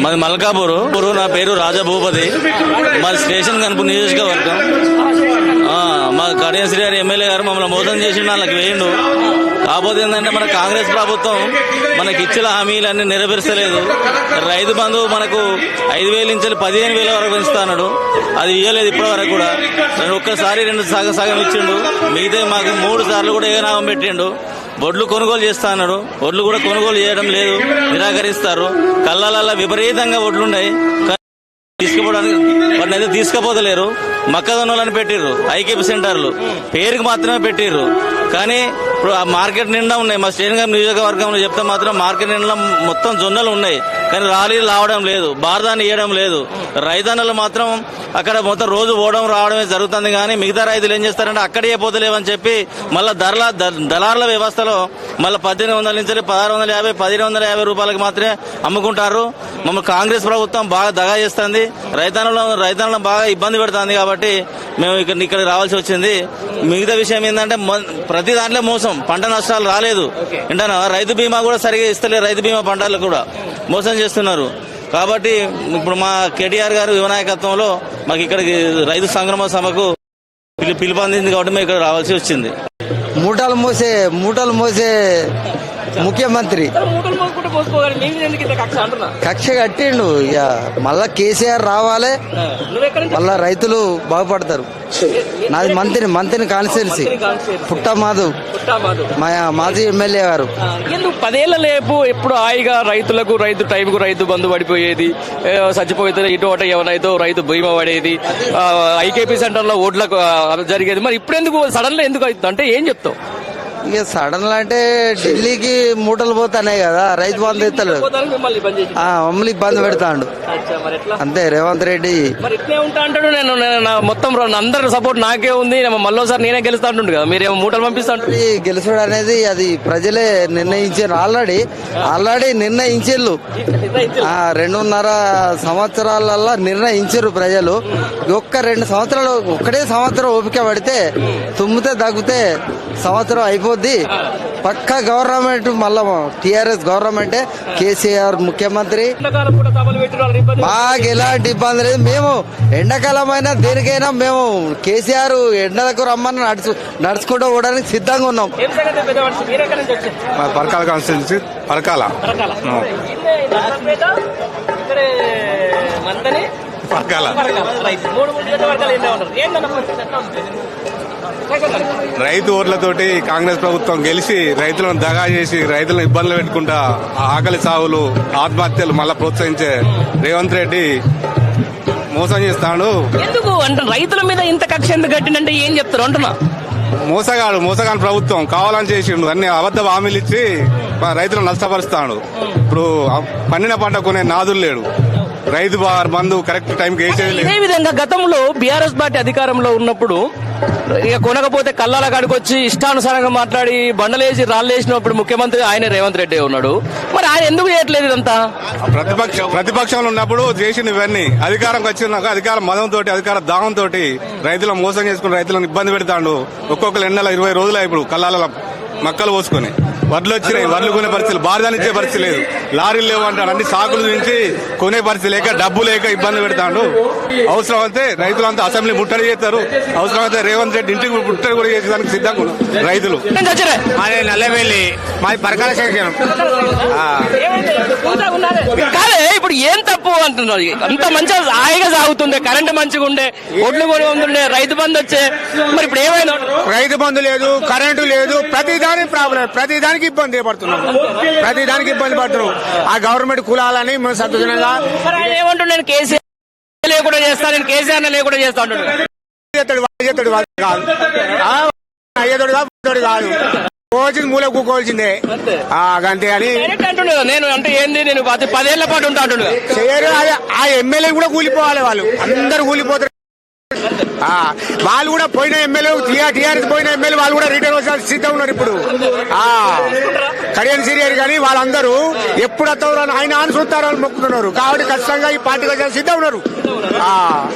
మాది మల్కాపూరు. నా పేరు రాజా భూపతి. మాది స్టేషన్ కనుపు నియోజకవర్గం. మా కడియం శ్రీ గారు ఎమ్మెల్యే గారు మమ్మల్ని మోసం చేసి వాళ్ళకి వేయండు. కాకపోతే ఏంటంటే మన కాంగ్రెస్ ప్రభుత్వం మనకి ఇచ్చిన హామీలన్నీ నెరవేర్చలేదు. రైతు బంధు మనకు 5,000 నుంచి 15,000 వరకు పెంచుతాడు. అది ఇవ్వలేదు ఇప్పటి వరకు కూడా. ఒక్కసారి 2 సగం ఇచ్చిండు. మిగతా మాకు 3 సార్లు కూడా ఏ నామం పెట్టిండు. వడ్లు కొనుగోలు చేస్తా అన్నాడు. వడ్లు కూడా కొనుగోలు చేయడం లేదు, నిరాకరిస్తారు. కళ్ళాల విపరీతంగా వడ్లున్నాయి, తీసుకుపోవడానికి వాటిని అయితే తీసుకుపోతలేరు. మొక్కజొన్నలను పెట్టిర్రు, ఐకేపీ సెంటర్లు పేరుకి మాత్రమే పెట్టిర్రు. కానీ ఇప్పుడు ఆ మార్కెట్ నిండా ఉన్నాయి. మా శ్రీనగర్ నియోజకవర్గంలో చెప్తే మాత్రం మార్కెట్ నిండా మొత్తం జొన్నలు ఉన్నాయి, కానీ రాలీలు రావడం లేదు, బారదాన్ని ఇవ్వడం లేదు. రైతన్నలు మాత్రం అక్కడ మొత్తం రోజు పోవడం రావడమే జరుగుతుంది. కానీ మిగతా రైతులు ఏం చేస్తారంటే అక్కడే పోతలేవని చెప్పి మళ్ళీ దళారుల వ్యవస్థలో మళ్ళీ 1,800 నుంచి 1,650, 1,150 రూపాయలకు మాత్రమే అమ్ముకుంటారు. మమ్మల్ని కాంగ్రెస్ ప్రభుత్వం బాగా దగా చేస్తుంది, రైతన్నలను బాగా ఇబ్బంది పెడుతుంది. కాబట్టి మేము ఇక్కడ రావాల్సి వచ్చింది. మిగతా విషయం ఏంటంటే ప్రతి దాంట్లో మోసం, పంట నష్టాలు రాలేదు. ఏంటన్నా రైతు బీమా కూడా సరిగా ఇస్తలేదు. రైతు బీమా పంటలు కూడా మోసం చేస్తున్నారు. కాబట్టి ఇప్పుడు మా కేటీఆర్ గారు యువ నాయకత్వంలో మాకు ఇక్కడికి రైతు సంగ్రామ సభకు పిలుపొందింది. కాబట్టి మేము ఇక్కడ రావాల్సి వచ్చింది. మూటలు మోసే ముఖ్యమంత్రి కక్ష కట్టిండు. ఇక మళ్ళా కేసీఆర్ రావాలి, మళ్ళా రైతులు బాగుపడతారు. నాది మంత్రి కాన్స్టిట్యున్సీ పుట్టమాధవ్, మాజీ ఎమ్మెల్యే గారు. 10 ఏళ్ల లేపు ఎప్పుడు హాయిగా రైతు టైంకు రైతు బంధు పడిపోయేది, చచ్చిపోతే ఇటు ఎవరైతే రైతు బీమా పడేది, ఐకేపీ సెంటర్ లో ఓట్లకు జరిగేది. మరి ఇప్పుడు ఎందుకు సడన్ గా ఎందుకు అవుతుంది అంటే ఏం చెప్తావు? ఇక సడన్ గా అంటే ఢిల్లీకి మూటలు పోతాయి కదా, రైతు బంధు ఎత్తలేదు, మమ్మల్ని ఇబ్బంది పెడతాడు అంతే రేవంత్ రెడ్డి. అంటాడు నేను మొత్తం అందరు సపోర్ట్ నాకే ఉంది, మళ్ళీసారి నేనే గెలుస్తా అంటుండు కదా, మీరేమో మూటలు పంపిస్తా. గెలుచుడు అనేది అది ప్రజలే నిర్ణయించారు. ఆల్రెడీ నిర్ణయించారు. 2.5 సంవత్సరాలలో నిర్ణయించారు ప్రజలు. ఒక్క 2 సంవత్సరాలు, ఒక్కటే సంవత్సరం ఓపిక పడితే తుమ్మితే దగ్గితే సంవత్సరం అయిపోద్ది. పక్కా గవర్నమెంట్, మళ్ళా టీఆర్ఎస్ గవర్నమెంటే, కేసీఆర్ ముఖ్యమంత్రి. మాకు ఎలాంటి ఇబ్బంది లేదు. మేము ఎండాకాలం అయినా దేనికైనా మేము కేసీఆర్ ఎండలకు రమ్మని నడుచుకుంటూ పోవడానికి సిద్ధంగా ఉన్నాం. పరకాల కాన్స్టిట్యున్సీ, పరకాల రైతు ఓట్లతోటి కాంగ్రెస్ ప్రభుత్వం గెలిచి రైతులను దగా చేసి రైతులను ఇబ్బందులు పెట్టుకుంటా ఆకలి సాగులు, ఆత్మహత్యలు మళ్ళా ప్రోత్సహించే రేవంత్ రెడ్డి మోసం చేస్తాడు. ఎందుకు అంటే రైతుల మీద ఇంత కక్ష ఎందుకు కట్టిందంటే ఏం చెప్తారు అంటున్నా? మోసగాని ప్రభుత్వం కావాలని చేసిండు. అన్ని అబద్ధ హామీలు ఇచ్చి రైతులను నష్టపరుస్తాడు. ఇప్పుడు పండిన పంట కొనే నాదులు లేడు. రైతు బంధు కరెక్ట్ టైంకి వేసేది లేదు. ఇదే విధంగా గతంలో బీఆర్ఎస్ పార్టీ అధికారంలో ఉన్నప్పుడు ఇక కొనకపోతే కల్లాల కాడికి వచ్చి ఇష్టానుసారంగా మాట్లాడి బండలేసి రాళ్ళేసినప్పుడు ముఖ్యమంత్రి ఆయన రేవంత్ రెడ్డి ఉన్నాడు. మరి ఆయన ఎందుకు చేయట్లేదు ఇదంతా? ప్రతిపక్షంలో ఉన్నప్పుడు చేసిన ఇవన్నీ అధికారంకి వచ్చినాక అధికార మదంతో, అధికార దాహంతో రైతులను మోసం చేసుకుని రైతులను ఇబ్బంది పెడతాడు. ఒక్కొక్కరు 20 రోజులు ఇప్పుడు కల్లాల మక్కలు పోసుకొని వడ్లు వచ్చినాయి, వడ్లు కొనే పరిస్థితులు, బారదానిచ్చే పరిస్థితి లేదు, లారీలు లేవు అంటాడు. అన్ని సాకుల నుంచి కొనే పరిస్థితి లేక, డబ్బు లేక ఇబ్బంది పెడతాడు. అవసరం అయితే రైతులంతా అసెంబ్లీ ముట్టడి చేస్తారు. అవసరం అయితే రేవంత్ రెడ్డి ఇంటికి ముట్టడి కూడా చేసేదానికి సిద్ధంగా రైతులు. మాది నల్లబెల్లి, మాది పరకాల సెక్షన్. కాదే ఇప్పుడు ఏం తప్పు అంటున్నారు? అంత మంచిగా హాయిగా సాగుతుండే, కరెంటు మంచిగా ఉండే, ఒడ్లు కూడా ఉంటుండే, రైతు బంధు వచ్చే, మరి ఇప్పుడు ఏమైనా? రైతు బంధు లేదు, కరెంటు లేదు, ప్రతిదానికి ప్రాబ్లం, ప్రతిదానికి ఇబ్బంది పడుతున్నాం, ప్రతిదానికి ఇబ్బంది పడుతున్నాం. ఆ గవర్నమెంట్ కులాలని మేము సంతోషంగా ఏమంటున్నాను, నేను కేసీఆర్ లేకుండా చేస్తాను, నేను కేసీఆర్ లేకుండా చేస్తా అంటున్నాడు. కాదు కోచింది మూల కూకోవాల్సిందే అంతే అని నేను అంటే ఏంది, నేను 10 ఏళ్ల పాటు ఉంటా అంటున్నా. ఆ ఎమ్మెల్యే కూడా కూలిపోవాలి, వాళ్ళు అందరు కూలిపోతారు. వాళ్ళు కూడా పోయిన ఎమ్మెల్యే, టీఆర్ఎస్ పోయిన ఎమ్మెల్యే వాళ్ళు కూడా రిటర్న్ వచ్చి సిద్ధంగా ఉన్నారు. ఇప్పుడు కడియం శ్రీ గారు కానీ వాళ్ళందరూ ఎప్పుడు వస్తారు ఆయన అని చూస్తారు, వాళ్ళు మొక్కుతున్నారు. కాబట్టి ఖచ్చితంగా ఈ పార్టీకి సిద్ధంగా ఉన్నారు.